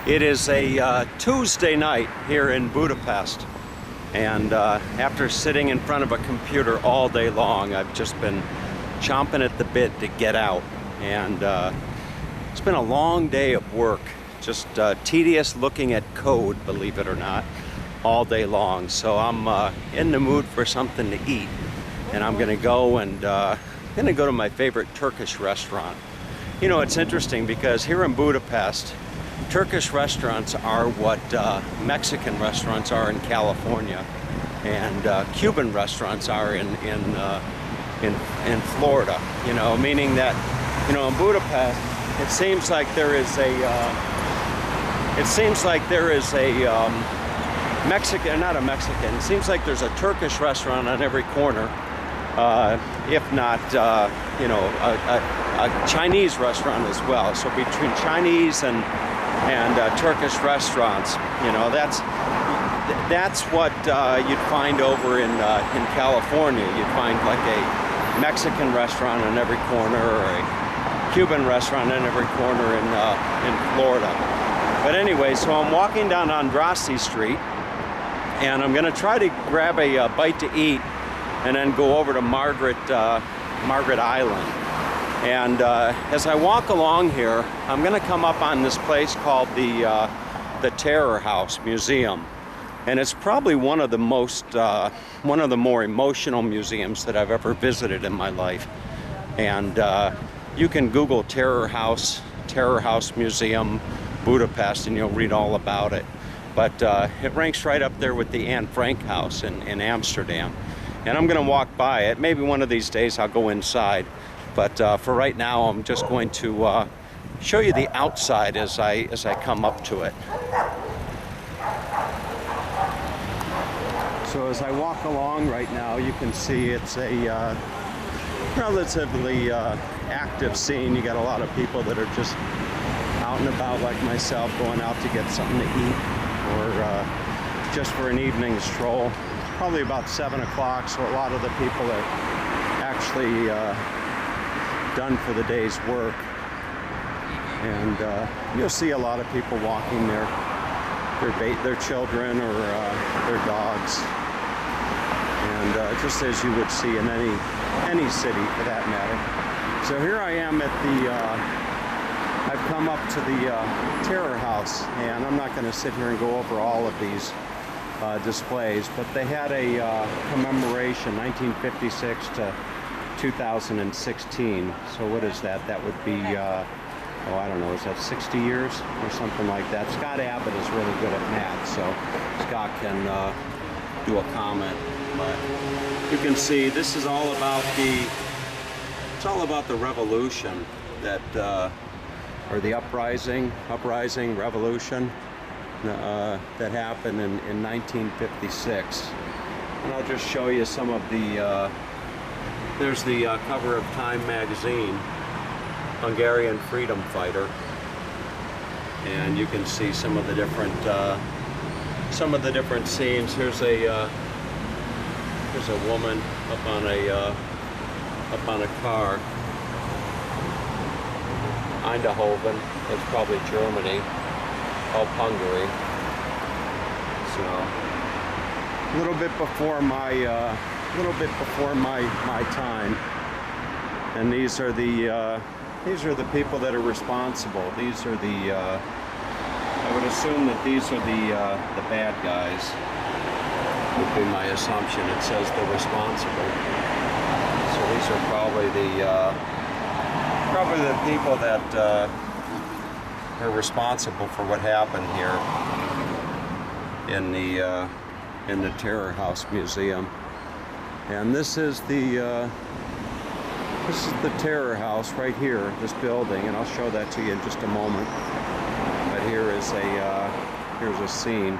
It is a Tuesday night here in Budapest, and after sitting in front of a computer all day long, I've just been chomping at the bit to get out. And it's been a long day of work, just tedious looking at code, believe it or not, all day long. So I'm in the mood for something to eat, and I'm gonna go to my favorite Turkish restaurant. You know, it's interesting because here in Budapest, Turkish restaurants are what Mexican restaurants are in California, and Cuban restaurants are in Florida. You know, meaning that, you know, in Budapest, it seems like there is a Mexican, not a Mexican. It seems like there's a Turkish restaurant on every corner, if not, you know, a Chinese restaurant as well. So between Chinese and Turkish restaurants, you know, that's what you'd find over in California. You'd find like a Mexican restaurant on every corner, or a Cuban restaurant on every corner in Florida. But anyway, so I'm walking down Andressy Street, and I'm going to try to grab a bite to eat, and then go over to Margaret Island. And as I walk along here, I'm going to come up on this place called the Terror House Museum, and it's probably one of the more emotional museums that I've ever visited in my life. And you can Google Terror House Museum, Budapest, and you'll read all about it. But it ranks right up there with the Anne Frank House in Amsterdam. And I'm going to walk by it. Maybe one of these days I'll go inside. But for right now, I'm just going to show you the outside as I come up to it. So as I walk along right now, you can see it's a relatively active scene. You got a lot of people that are just out and about, like myself, going out to get something to eat, or just for an evening stroll. It's probably about 7 o'clock, so a lot of the people are actually done for the day's work. And you'll see a lot of people walking their children or their dogs, and just as you would see in any city for that matter. So here I am at I've come up to the Terror House, and I'm not going to sit here and go over all of these displays, but they had a commemoration, 1956 to 2016. So what is that? That would be, oh, I don't know, is that 60 years or something like that? Scott Abbott is really good at math, so Scott can do a comment. But you can see this is all about the revolution that, or the uprising, revolution that happened in 1956. And I'll just show you some of the, there's the cover of Time magazine, Hungarian freedom fighter, and you can see some of the different scenes. Here's a woman up on a car. Eindhoven, that's probably Germany. Oh, Hungary. So a little bit before my time, and these are the people that are responsible. These are the I would assume that these are the bad guys, would be my assumption. It says the responsible, so these are probably the people that are responsible for what happened here in the Terror House Museum. And this is the Terror House right here, this building, and I'll show that to you in just a moment. But here is here's a scene.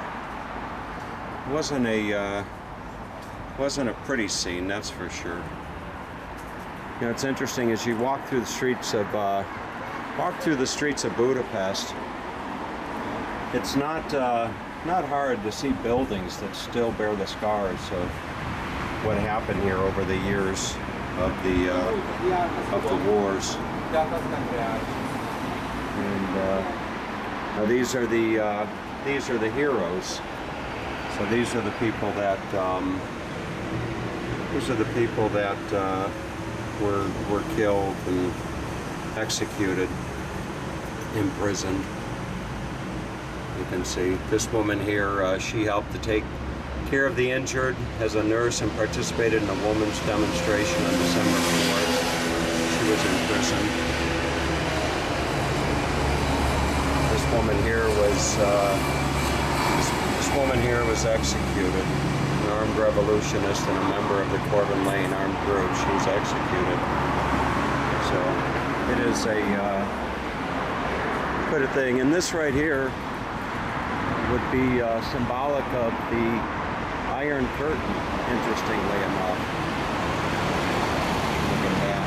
It wasn't a pretty scene, that's for sure. You know, it's interesting as you walk through the streets of Budapest. It's not hard to see buildings that still bear the scars of what happened here over the years of the wars. And These are the heroes. So these are the people that were killed and executed, imprisoned. You can see this woman here. She helped to take care of the injured as a nurse and participated in a woman's demonstration on December 4th. She was in prison. This woman here was executed. An armed revolutionist and a member of the Corbin Lane armed group. She was executed. So it is quite a thing. And this right here would be symbolic of the Iron Curtain, interestingly enough. Look at that.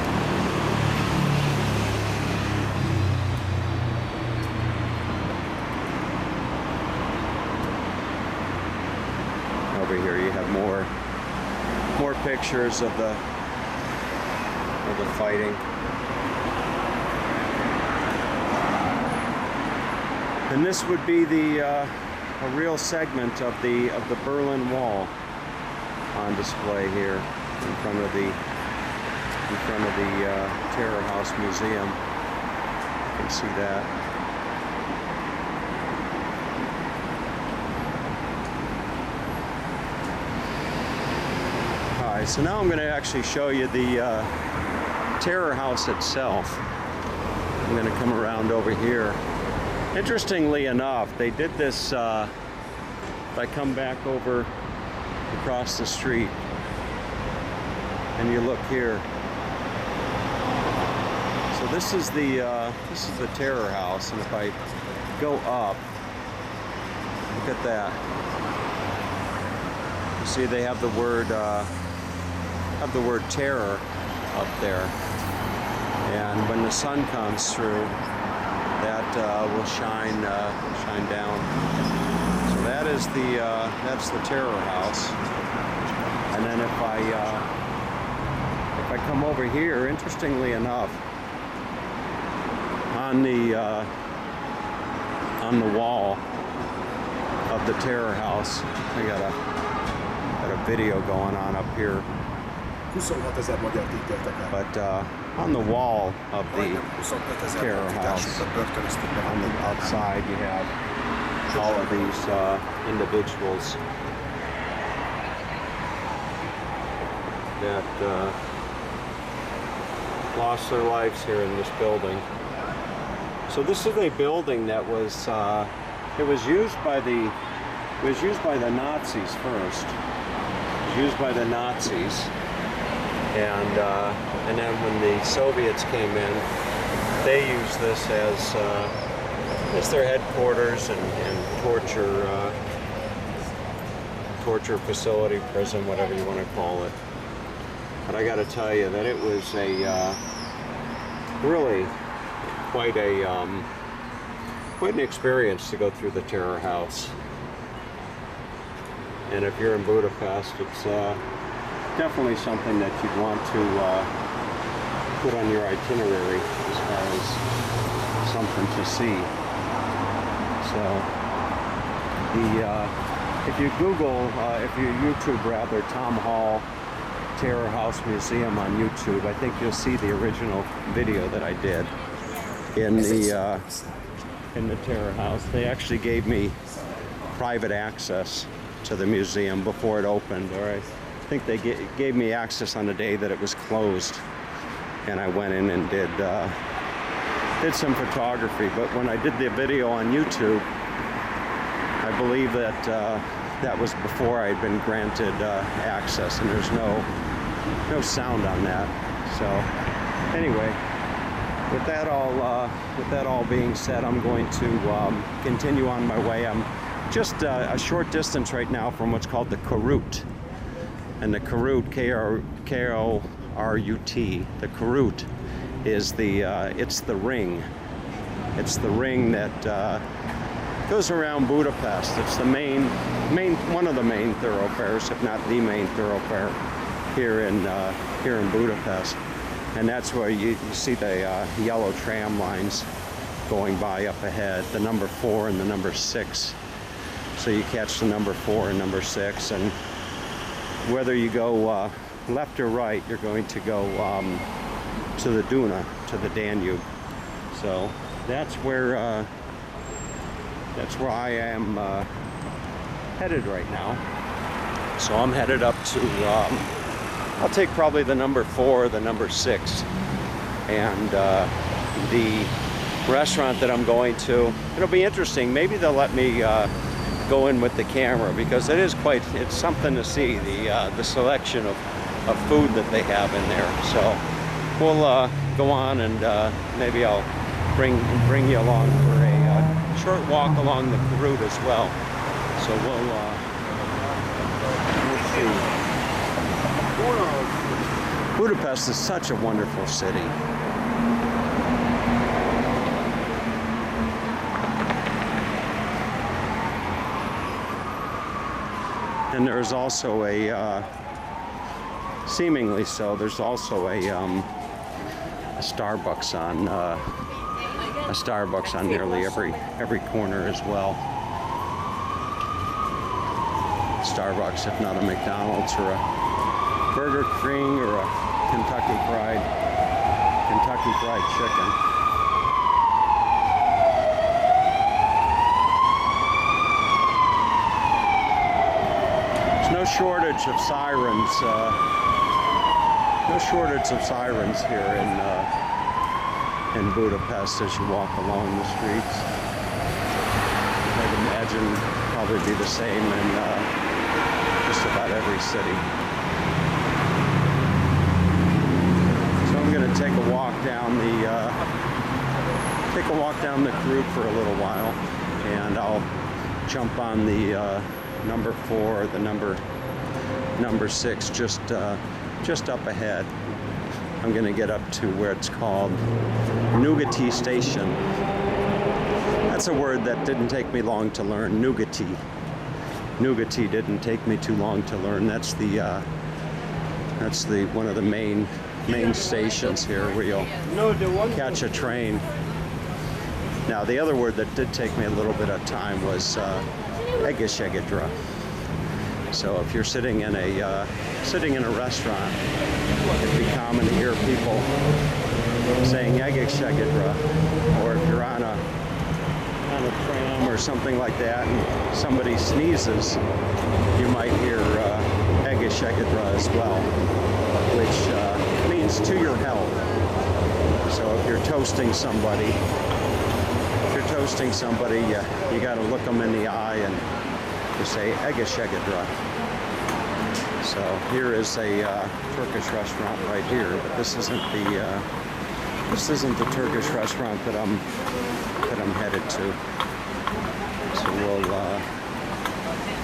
Over here you have more pictures of the fighting. And this would be a real segment of the Berlin Wall on display here in front of the Terror House Museum. You can see that. All right, so now I'm going to actually show you the Terror House itself. I'm going to come around over here. Interestingly enough, they did this, if I come back over across the street and you look here. So this is the Terror House, and if I go up, look at that. You see they have the word terror up there. And when the sun comes through, that will shine down. So that's the Terror House. And then if I come over here, interestingly enough, on the wall of the Terror House, I got a video going on up here. But on the wall of the Terror House, on the outside, you have all of these individuals that lost their lives here in this building. So this is a building that was it was used by the Nazis first. It was used by the Nazis. And then when the Soviets came in, they used this as their headquarters and torture facility, prison, whatever you want to call it. But I got to tell you that it was really quite an experience to go through the Terror House. And if you're in Budapest, it's definitely something that you'd want to put on your itinerary as far as something to see. So if you Google, if you YouTube rather, Tom Hall Terror House Museum on YouTube, I think you'll see the original video that I did in the Terror House. They actually gave me private access to the museum before it opened, or I think they gave me access on the day that it was closed, and I went in and did some photography. But when I did the video on YouTube, I believe that that was before I had been granted access, and there's no sound on that. So anyway, with that all being said, I'm going to continue on my way. I'm just a short distance right now from what's called the Korut. And the Korut, K-O-R-U-T, the Korut is it's the ring. It's the ring that goes around Budapest. It's the one of the main thoroughfares, if not the main thoroughfare here in Budapest. And that's where you see the yellow tram lines going by up ahead, the number 4 and the number 6. So you catch the number 4 and number 6, and whether you go left or right, you're going to go to the Duna, to the Danube. So that's where I am headed right now. So I'm headed up to, I'll take probably the number 4 or the number 6. And the restaurant that I'm going to, it'll be interesting. Maybe they'll let me go in with the camera, because it is it's something to see, the selection of food that they have in there. So we'll go on, and maybe I'll bring you along for a short walk along the Korut as well. So we'll see. Budapest is such a wonderful city. And there's also seemingly so, there's also a Starbucks on nearly every corner as well. Starbucks, if not a McDonald's or a Burger King or a Kentucky Fried Chicken. There's no shortage of sirens. No shortage of sirens here in Budapest as you walk along the streets. I'd imagine probably be the same in just about every city. So I'm going to take a walk down the Korut for a little while, and I'll jump on the number 4 or the number 6 just up ahead. I'm going to get up to where it's called Nyugati Station. That's a word that didn't take me long to learn. Nyugati. Nyugati didn't take me too long to learn. That's the one of the main stations here where you'll catch a train. Now the other word that did take me a little bit of time was egészségedre. So if you're sitting in a restaurant, it'd be common to hear people saying egészségedre, or if you're on a tram or something like that and somebody sneezes, you might hear egészségedre as well, which means to your health. So if you're toasting somebody, you got to look them in the eye and you say egészségedre. So here is a Turkish restaurant right here, but this isn't the Turkish restaurant that I'm headed to. So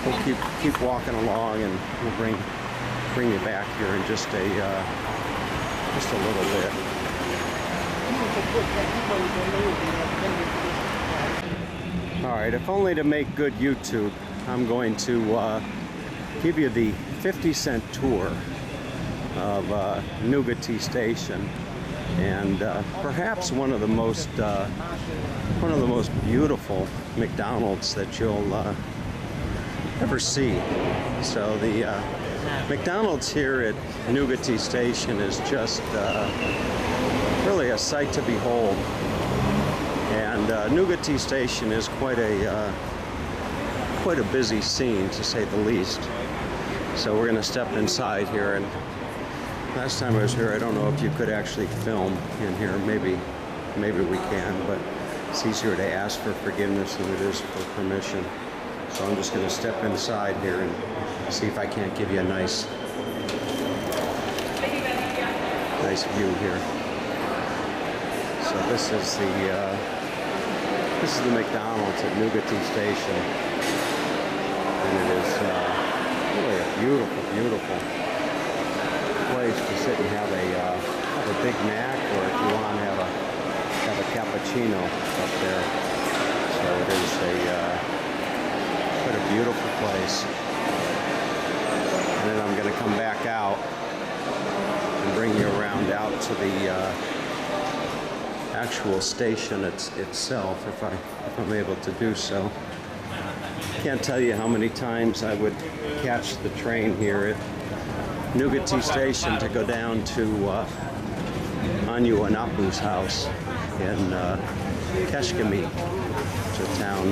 we'll keep walking along, and we'll bring you back here in just a little bit. All right, if only to make good YouTube, I'm going to give you the 50-cent tour of Nyugati Station, and perhaps one of the most beautiful McDonald's that you'll ever see. So the McDonald's here at Nyugati Station is just really a sight to behold. And Nyugati Station is quite a busy scene, to say the least. So we're going to step inside here, and last time I was here, I don't know if you could actually film in here. Maybe we can, but it's easier to ask for forgiveness than it is for permission. So I'm just going to step inside here and see if I can't give you a nice view here. So this is the McDonald's at Nyugati Station, and it is really a beautiful place to sit and have a Big Mac, or if you want to have a cappuccino up there. So it is quite a beautiful place. And then I'm going to come back out and bring you around out to the actual station itself, if I'm able to do so. Can't tell you how many times I would catch the train here at Nyugati station to go down to Anyu and Apu's house in Kecskemét, which is a town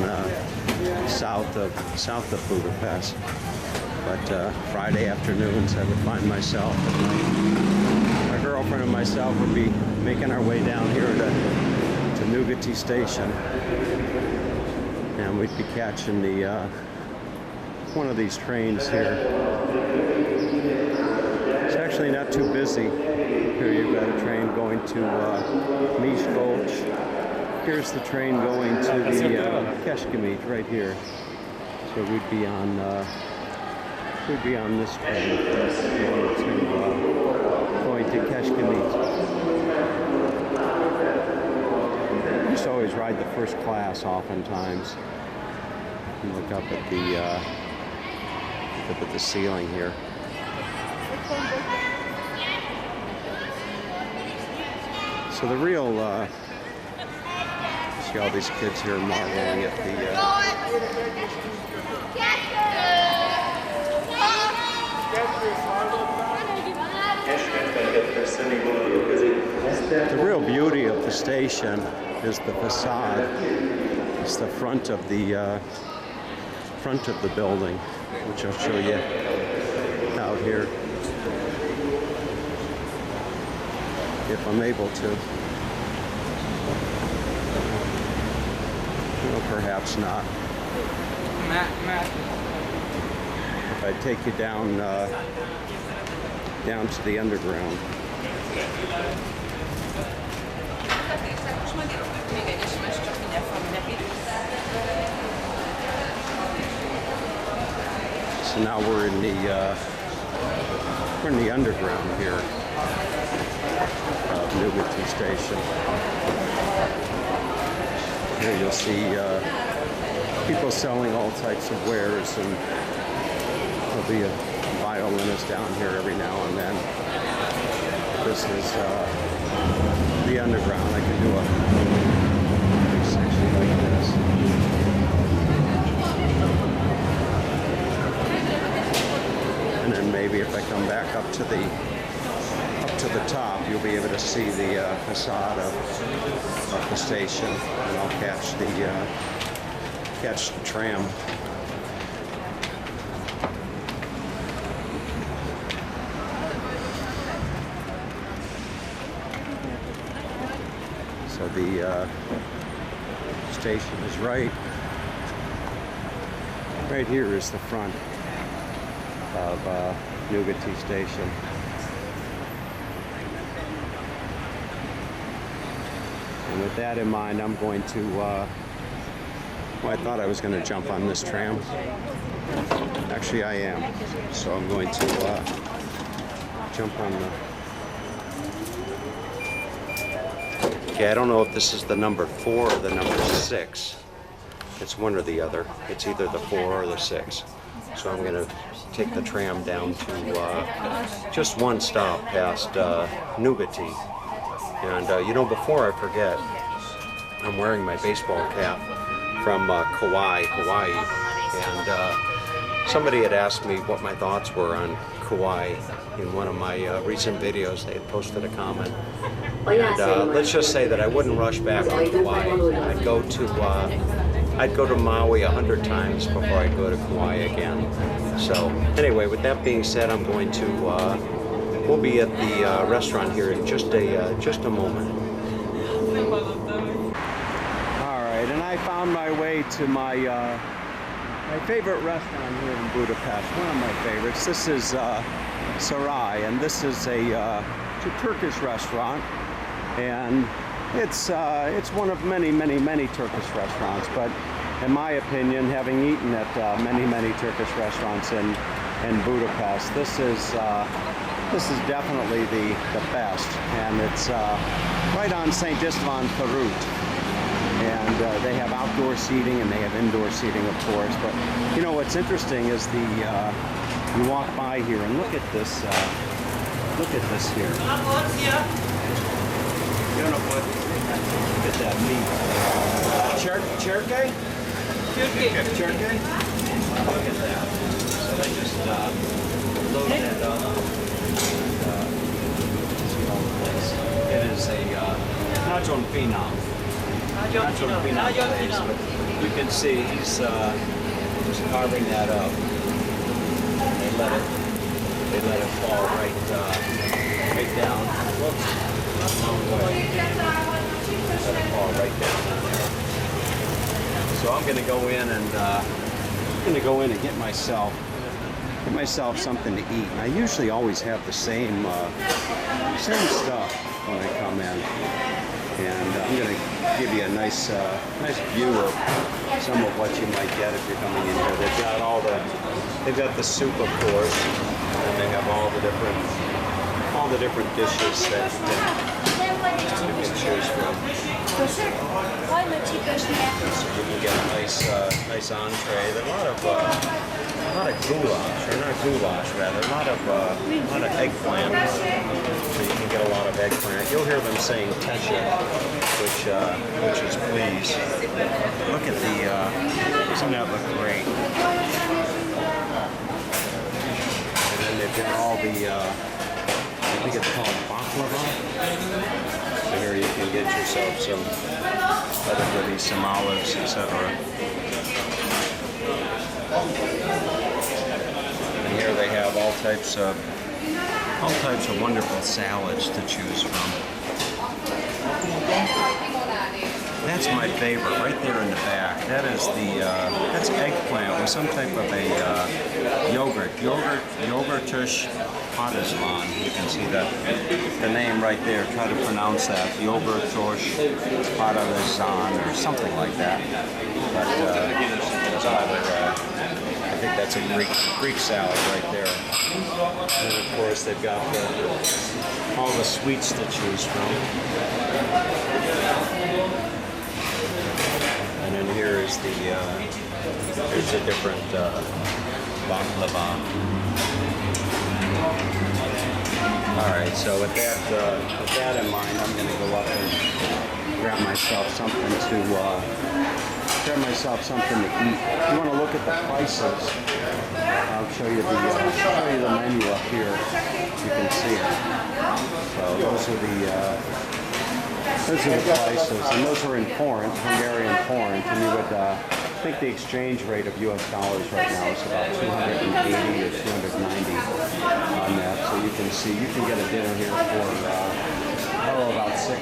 south of Budapest. But Friday afternoons I would find myself, my girlfriend and myself would be making our way down here to Nyugati station, and we'd be catching the one of these trains here. It's actually not too busy. Here you've got a train going to Miskolc. Here's the train going to the Kecskemét right here. So we'd be on this train going to Kecskemét. I used to always ride the first class oftentimes. And look up at the ceiling here. So the real see all these kids here marveling at the real beauty of the station is the facade. It's the front of the building, which I'll show you out here if I'm able to. Well, perhaps not. If I take you down to the underground. So now we're in the underground here of Nyugati station. Here you'll see people selling all types of wares, and there'll be a violinist down here every now and then. This is the underground. I can do a section like this. And then maybe if I come back up to the top, you'll be able to see the facade of the station, and I'll catch the tram. So the station is right here is the front of Nyugati station. And with that in mind, I'm going to, well, I thought I was going to jump on this tram. Actually, I am. So I'm going to jump on the... Okay, I don't know if this is the number 4 or the number 6. It's one or the other. It's either the 4 or the 6. So I'm going to take the tram down to just one stop past Nyugati. And you know, before I forget, I'm wearing my baseball cap from Kauai, Hawaii. And somebody had asked me what my thoughts were on Kauai in one of my recent videos. They had posted a comment. And let's just say that I wouldn't rush back to Kauai. I'd go to Maui 100 times before I'd go to Kauai again. So anyway, with that being said, I'm going to, we'll be at the restaurant here in just a moment. All right, and I found my way to my favorite restaurant here in Budapest, one of my favorites. This is Sarai, and this is it's a Turkish restaurant, and it's one of many Turkish restaurants. But in my opinion, having eaten at many Turkish restaurants in Budapest, this is definitely the best, and it's right on St. Isvan, Korut. And they have outdoor seating and they have indoor seating, of course. But you know what's interesting is you walk by here and look at this. Look at this here. Get that meat. Cherke? Cherke? Look at that. So they just load that up. It is a Najon Phenom. Najon Phenom place, but you can see he's just carving that up. They let it fall right down. Whoops. Wrong way. Let it fall right down in there. So I'm going to go in and get myself something to eat. And I usually always have the same stuff when I come in. And I'm going to give you a nice view of some of what you might get if you're coming in here. They've got the soup, of course, and they have all the different dishes that you can choose from. So you can get a nice entree. There's a lot of goulash, or not goulash, rather, a lot of eggplant. So you can get a lot of eggplant. You'll hear them saying tesha, which is please. Look at doesn't that look great? And then they've got all the, I think it's called baklava. So here you can get yourself some other goodies, some olives, etc. And here they have all types of wonderful salads to choose from. That's my favorite, right there in the back. That is that's eggplant with some type of a yogurtish Isvan. You can see the name right there. Try to pronounce that. Yogurtish Isvan or something like that. But I think that's a Greek salad right there. And of course they've got all the sweets to choose from. And then here is here's a different baklava. All right, so with that in mind, I'm going to go up and grab myself something to eat. If you want to look at the prices, I'll show you the menu up here. You can see it. So those are the prices, and those are in forint, Hungarian forint, and you would think the exchange rate of U.S. dollars right now is about 280 or 290 on that. So you can see, you can get a dinner here for about $6.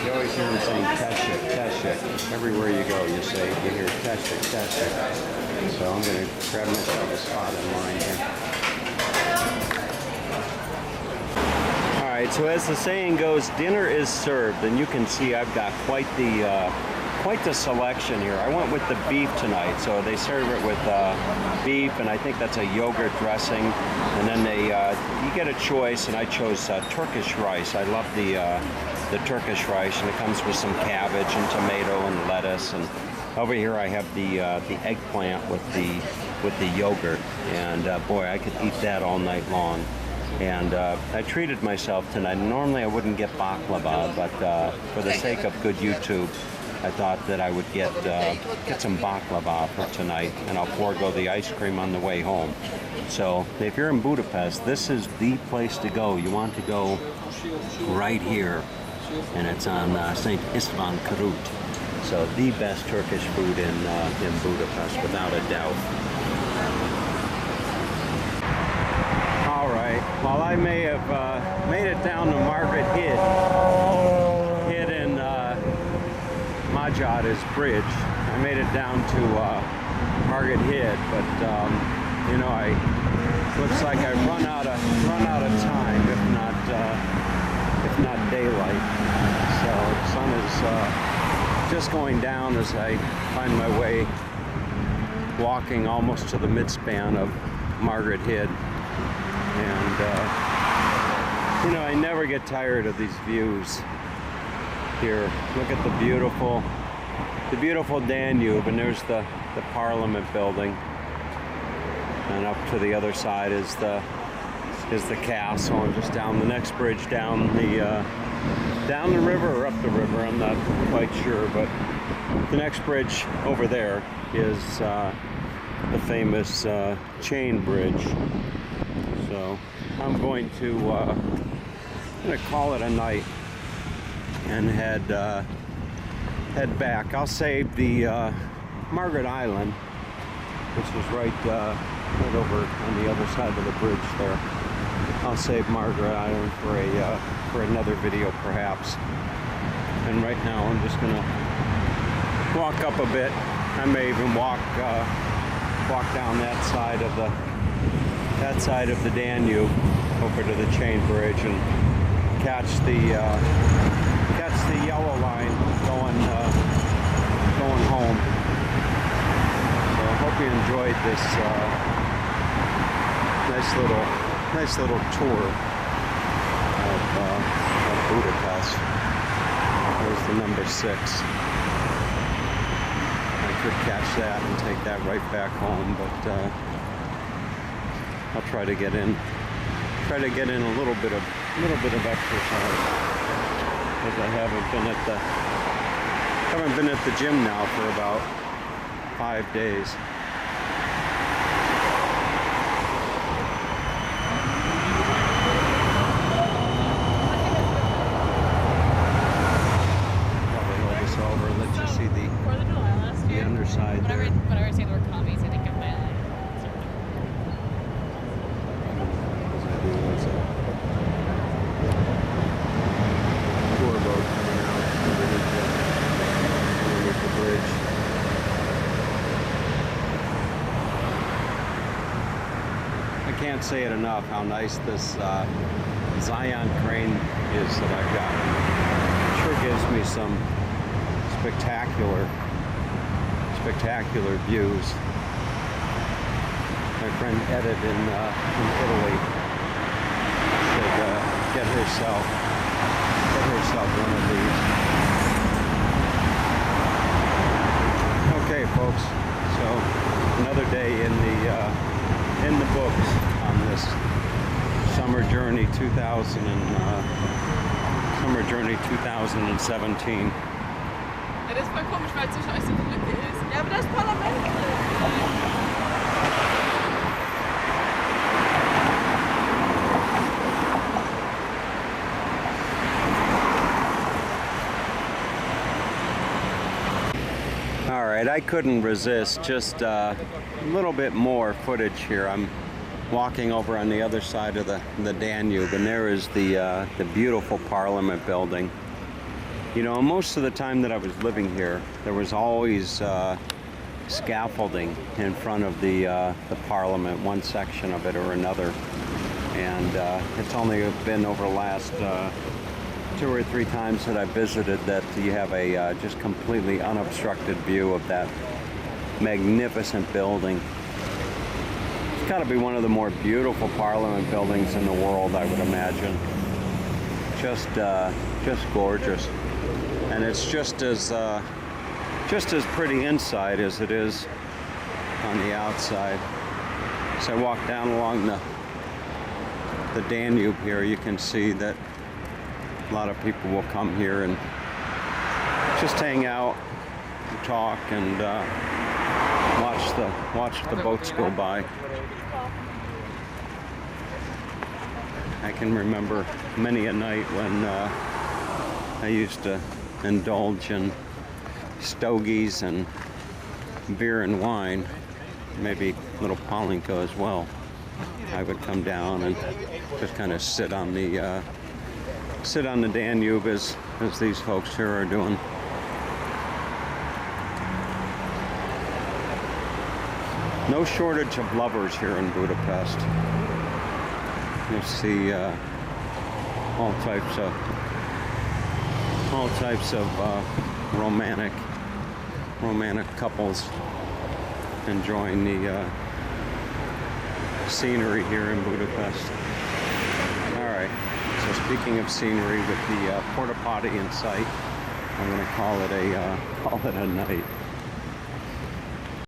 You always hear them saying teshik, teshik. Everywhere you go, you hear teshik, teshik. So I'm going to grab myself a spot in line here. Alright, so as the saying goes, dinner is served, and you can see I've got quite the selection here. I went with the beef tonight, so they serve it with beef, and I think that's a yogurt dressing, and then you get a choice, and I chose Turkish rice. I love the Turkish rice, and it comes with some cabbage and tomato and lettuce, and over here I have the eggplant with the yogurt, and boy, I could eat that all night long. And I treated myself tonight. Normally I wouldn't get baklava, but for the sake of good YouTube, I thought that I would get some baklava for tonight, and I'll forego the ice cream on the way home. So if you're in Budapest, this is the place to go. You want to go right here, and it's on St. Isvan Korut. So the best Turkish food in Budapest, without a doubt. While I may have made it down to Margaret Hid in Magyad Bridge, I made it down to Margaret Hid, but you know, looks like I've run out of time, if not daylight. So the sun is just going down as I find my way walking almost to the midspan of Margaret Hid. And you know, I never get tired of these views here. Look at the beautiful Danube, and there's the Parliament building, and up to the other side is the is the castle, and just down the next bridge down the river or up the river, I'm not quite sure, but the next bridge over there is the famous chain bridge. So I'm going to call it a night and head back. I'll save the Margaret Island, which is right over on the other side of the bridge there. I'll save Margaret Island for another video perhaps. And right now I'm just gonna walk up a bit. I may even walk down that side of the Danube over to the chain bridge and catch the yellow line going home. So I hope you enjoyed this nice little tour of Budapest. There's the number 6. I could catch that and take that right back home, but I'll try to get in a little bit of exercise, because I haven't been at the gym now for about 5 days. Probably hold this over and let you see the underside there. Whenever I say the word commies, I think of my tour boat coming out underneath the bridge. I can't say it enough how nice this Zion crane is that I've got. It sure gives me some spectacular views. My friend Edith in Italy should get herself one of these. Okay, folks. So another day in the books on this summer journey 2017. Das ist voll komisch, weil es zwischen euch so eine Lücke ist. Ja, aber das Parlament. All right, I couldn't resist just a little bit more footage here. I'm walking over on the other side of the Danube, and there is the beautiful Parliament building. You know, most of the time that I was living here, there was always scaffolding in front of the Parliament, one section of it or another. And it's only been over the last 2 or 3 times that I've visited that you have a just completely unobstructed view of that magnificent building. It's got to be one of the more beautiful Parliament buildings in the world, I would imagine. Just gorgeous. And it's just as pretty inside as it is on the outside. As I walk down along the Danube here, you can see that a lot of people will come here and just hang out and talk and watch the boats go by. I can remember many a night when I used to indulge in stogies and beer and wine, maybe a little palinka as well. I would come down and just kind of sit on the Danube as these folks here are doing. No shortage of lovers here in Budapest. You'll see all types of romantic couples enjoying the scenery here in Budapest. All right. So speaking of scenery, with the porta potty in sight, I'm going to call it a night.